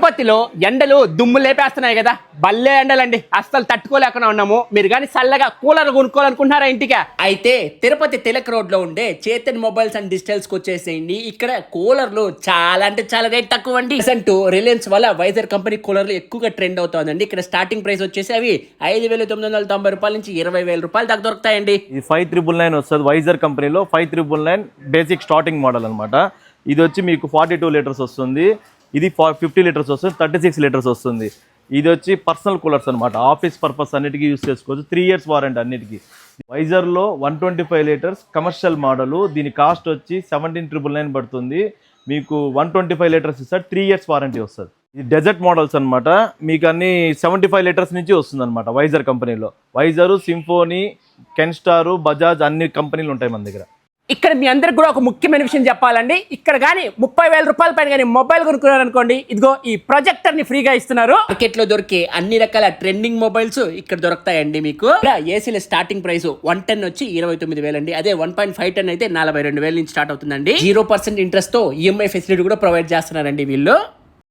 తిరుపతిలో ఎండలు దుమ్ము లేపేస్తున్నాయి కదా, భలే ఎండలండి, అస్సలు తట్టుకోలేకుండా ఉన్నాము. మీరు కానీ చల్లగా కూలర్ కొనుక్కోవాలనుకుంటున్నారా ఇంటికి? అయితే తిరుపతి తిలక్ రోడ్ లో ఉండే చేతన్ మొబైల్స్ అండ్ డిజిటల్స్ కి వచ్చేసేయండి. ఇక్కడ కూలర్లు చాలా అంటే చాలా రేట్ తక్కువ అండి. ప్రెసెంట్ రిలయన్స్ వల్ల వైజర్ కంపెనీ కూలర్లు ఎక్కువగా ట్రెండ్ అవుతుందండి. ఇక్కడ స్టార్టింగ్ ప్రైస్ వచ్చేసి అవి 5,990 రూపాయల నుంచి 20,000 రూపాయల దాకా దొరుకుతాయండి. ఇది 5,999 వస్తుంది. వైజర్ కంపెనీలో 5,999 బేసిక్ స్టార్టింగ్ మోడల్ అనమాట. ఇది వచ్చి మీకు 42 లీటర్స్ వస్తుంది. ఇది 50 లీటర్స్ వస్తుంది, 36 లీటర్స్ వస్తుంది. ఇది వచ్చి పర్సనల్ కూలర్స్ అనమాట. ఆఫీస్ పర్పస్ అన్నిటికీ యూస్ చేసుకోవచ్చు. 3 years వారంటీ అన్నిటికీ. వైజర్లో 125 లీటర్స్ కమర్షియల్ మోడలు. దీని కాస్ట్ వచ్చి 17,999 పడుతుంది. మీకు 125 లీటర్స్ ఇస్తారు, 3 years వారంటీ వస్తుంది. ఇది డెజర్ట్ మోడల్స్ అనమాట. మీకు అన్ని 75 లీటర్స్ నుంచి వస్తుంది అనమాట వైజర్ కంపెనీలో. వైజరు, సింఫోనీ, కెన్స్టార్, బజాజ్ అన్ని కంపెనీలు ఉంటాయి మన దగ్గర. ఇక్కడ మీ అందరికి కూడా ఒక ముఖ్యమైన విషయం చెప్పాలండి. ఇక్కడ కానీ 30,000 రూపాయల పైన కానీ మొబైల్ కొనుక్కున్నారు అనుకోండి, ఇదిగో ఈ ప్రొజెక్టర్ ని ఫ్రీగా ఇస్తున్నారు. మార్కెట్ లో దొరికే అన్ని రకాల ట్రెండింగ్ మొబైల్స్ ఇక్కడ దొరుకుతాయండి. మీకు ఏసీల స్టార్టింగ్ ప్రైస్ 110 వచ్చి 29,000 అండి. అదే 1.5 టన్ అయితే 42,000 నుంచి స్టార్ట్ అవుతుందండి. 0% ఇంట్రెస్ట్ తో ఈఎంఐ ఫెసిలిటీ కూడా ప్రొవైడ్ చేస్తున్నారండి వీళ్ళు.